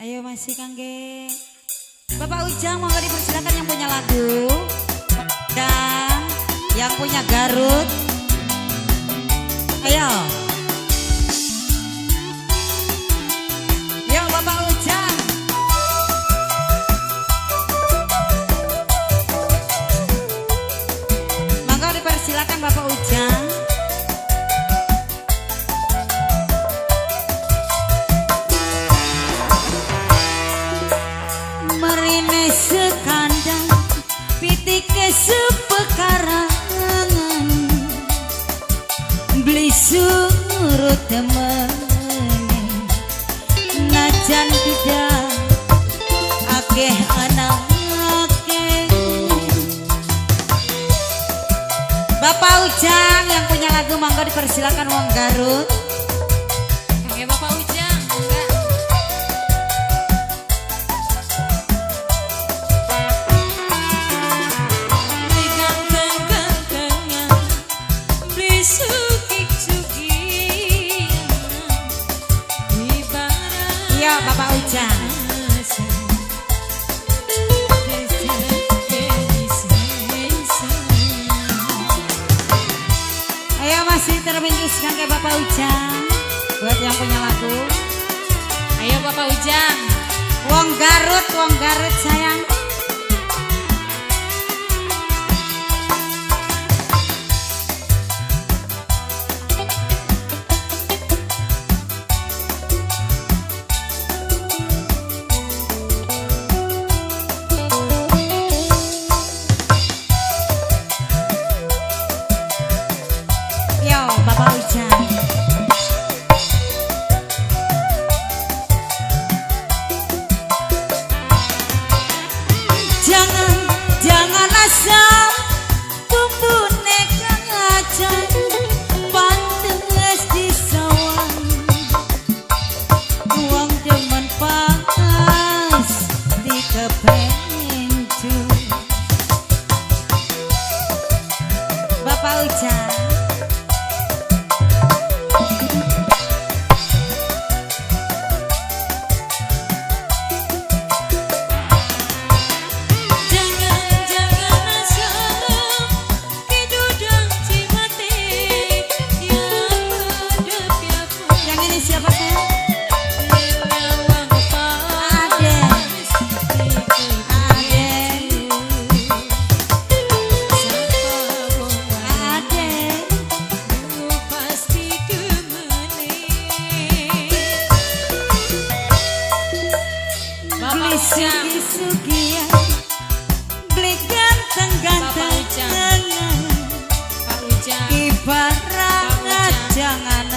Ayo masih kangge Bapak Ujang, monggo dipersilakan yang punya lagu dan yang punya Garut. Ayo. Yo Bapak Ujang. Monggo dipersilakan Bapak Ujang. Marine sekandang pitik sepekarangan beli surut temene najan tidak akeh anake. Bapak Ujang yang punya lagu monggo dipersilakan wong Garut. Oke Bapak Ujang, enggak. Iya Bapak Ujang. Ayo masih terbingkiskan ke Bapak Ujang buat yang punya lagu. Ayo Bapak Ujang. Wong Garut sayang. Yo Bapak Ujang. Jangan asal bumbune kang ajan pantes disawang wong demen pas dikepencu. Bapak Ujang. Sugi-sugian beli ganteng-ganteng ibarat jangan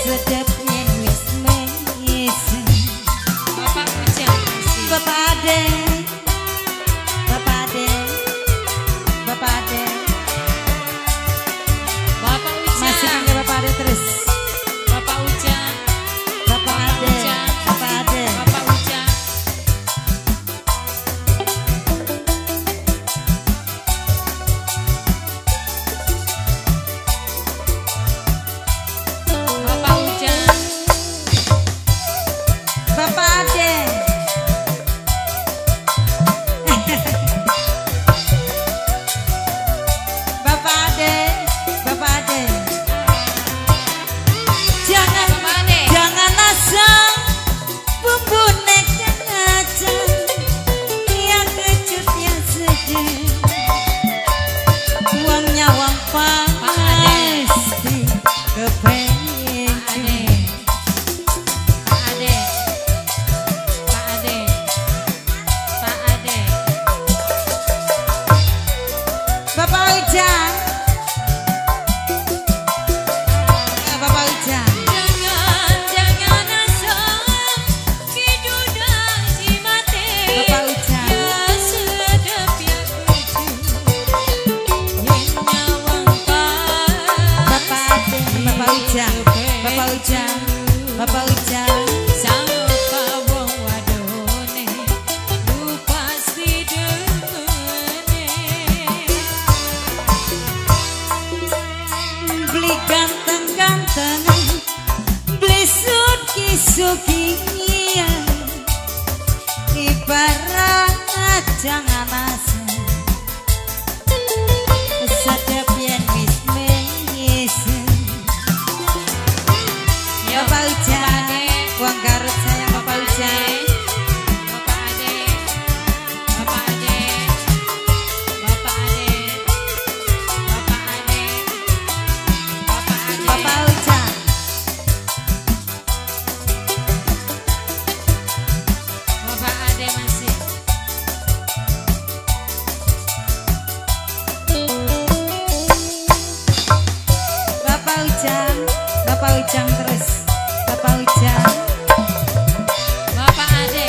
sedapnya wis Bapak Ujang masih. Bapak Ade Bapak Ade Bapak Ade Bapak Ujang. masih panggil Bapak Ade terus. Bapak Ujang. Bapak Ade Bapak Ade Bapak Ujang. Bapak Ujang. Bapak Ade. Bapak Ade, Bapak Ade. Jangan Bapak Ade. jangan asal bumbune kang ajan yang kecut yang sedih. Uang nyawang pasti kepengen. Pak Ade. Pak Ade. Pak Ade. Bapak Ujang. Bapak Ujang. Jangan asal kidudang cimate. Bapak Ujang. Ya sedap ya kucu. Yen nyawang Bapak Ade, Bapak Ujang, Bapak Ujang, Bapak Ujang. Sangka wong wadone lu pasti demene. Beli ganteng-ganteng, beli suki Bapak Ujang, Wong Garut sayang Bapak Ujang. Bapak Ade, Bapak Ade, Bapak Ade, Bapak Ade, Bapak Ade, Bapak Ujang. Bapak Ade masih. Bapak Ujang, Bapak Ujang terus. Bapak Ujang. Bapak Ade,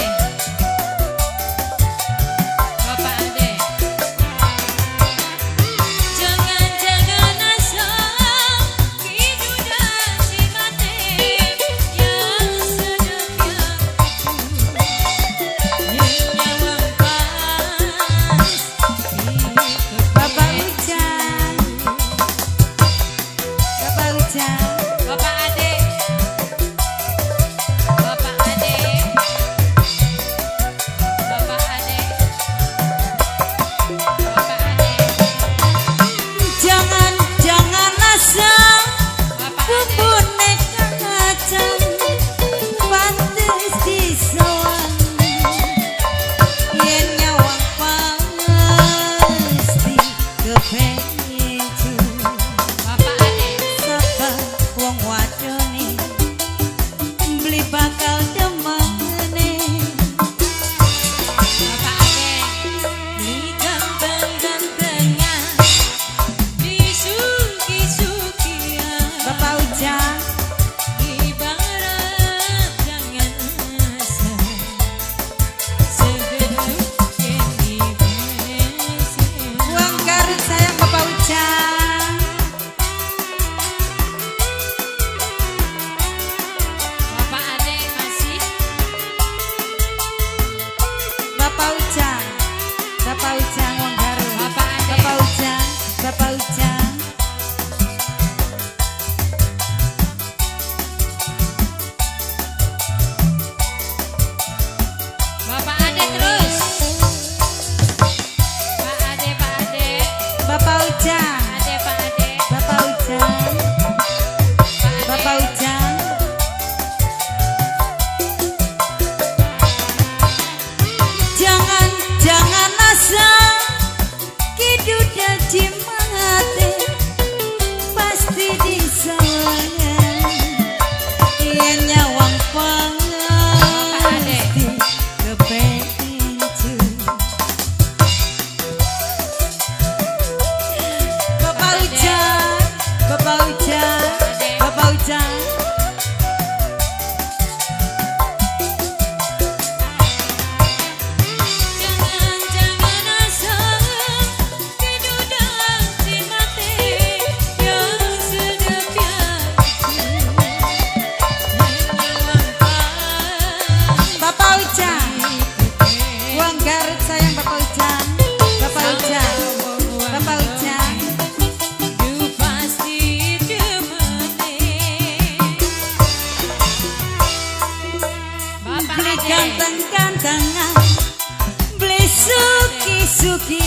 Bapak Ade, jangan asal hidup dan si mati yang sedemikian yang nyawa pas Bapak Ujang. Bapak Ujang. Bapak Ade, Bapak Ade, Bapak Ade, Bapak Ade, Jangan asal Bapak Ade. bubune kacang pantes disowan yen nyawang pasti kepencu Bapak Ade, sapa wong wadone beli bakal demene Bapak Ade, beli ganteng-gantengan, beli suki-sukian, Bapak Ujang. ibarat jangan asal sededuk yang dibesen. Wong Garut sayang Bapak Ujang. Bapak Ade masih. Bapak Ujang. Bapak Ujang Wong Garut. Bapak Ade. Bapak Ujang. Bapak Ujang. Bapak Ade terus. Pak Ade, Pak Ade, Bapak Ujang. Ade, Pak Ade, Bapak Ujang. Pak Ade. Bapak Ujang. Jangan asal kidul dadi mate pasti disawangan yen nyawang pasti kepencu Bapak Ujang. Bapak Ujang. Bapak Ujang. Jangan asal hidup dan si mati yang sedemikian yang pas Bapak Ujang. Wong Garut sayang Bapak Ujang. Bapak Ujang. Bapak Ujang. Du pasti demene. Bapak Beli Ade, ganteng-gantengan beli suki-sukian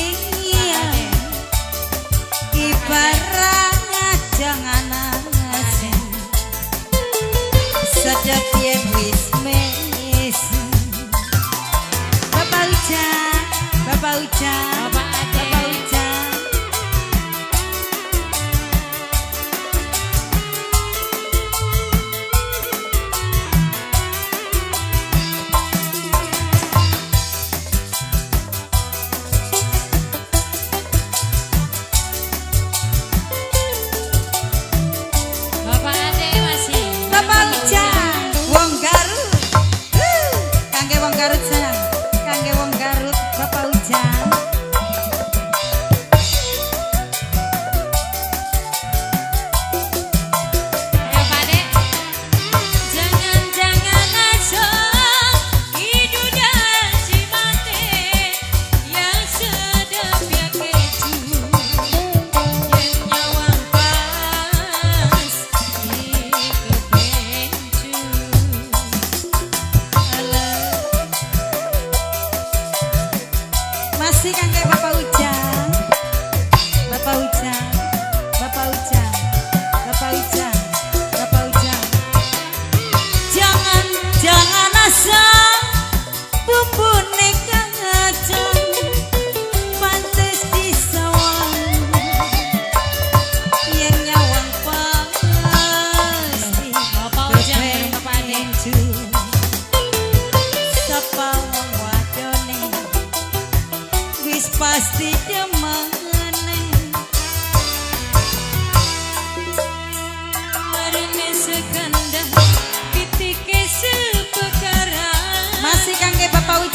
ibarat jangan asal sedep yen wis mesen Bapak Ujang. Bapak Ujang. Bapak Ade. Bapak Ujang. Bapak Ade masih. Bapak Ujang. Wong Garut. Kangge Wong Garut sayang. Kangge Wong Garut. Bapak Ujang. Ayo Pak Ade. Jangan asal hidup dan si mati yang sedap ya keju yang nyawang pas di kepencu.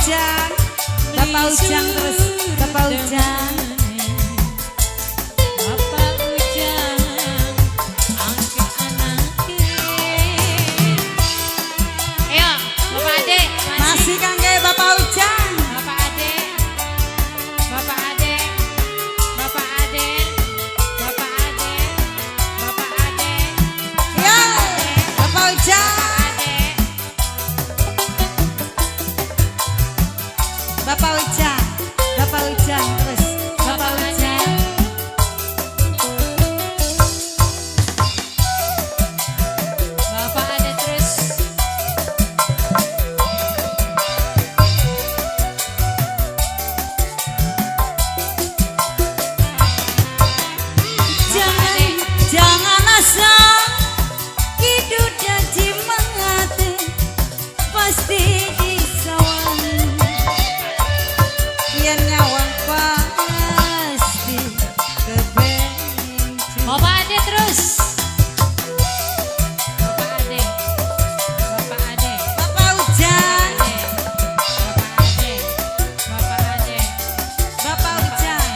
Ujang, Bapak Ujang terus, Bapak Ujang. Bapak Ujang, angke anake. Ayo, Bapak Ade, Masih kangge Bapak Ujang. Bapak Ade, Bapak Ade, Bapak Ade, Bapak Ade, Bapak Ade, Ya, Bapak Ujang. Ade. Bapak Ujang, Bapak Ujang terus, Bapak Ujang. Bapak Ade terus. Jangan, jangan asal hidup janji mengate pasti disawangi. Yen nyawang pasti kebenci. Bapak Ade terus. Bapak Ade. Bapak Ade. Bapak Ujang, Bapak Ade. Bapak Ade. Bapak Ujang.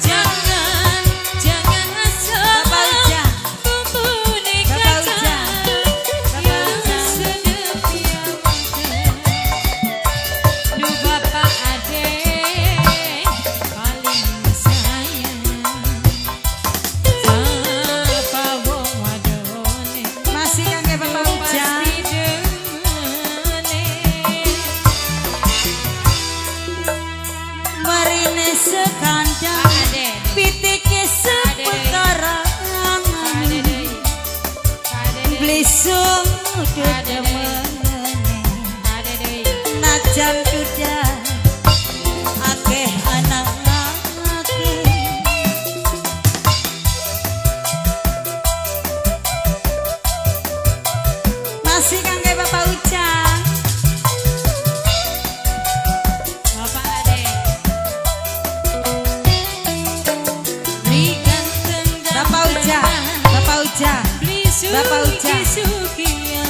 Jangan, jangan asal Bapak Ujang. bumbuni Bapak kaca Ujang. Bapak yang Ujang. sedep yang Duh Bapak Ade paling sayang Sapa wong wadone Masih kangge Bapak Ujang. pasti demene. Marine sekandang Pak Ade. pitike Ade. sepekarangan Ade deui. Ade deui. blisung Ade. demene Ade deui. najan duda akeh anak akeh. Masih kangge Bapak Ujang. Bapak Ade. Berikan tendang Bapak Ujang, Bapak Ujang. beli Bapak Ujang. suki-sukian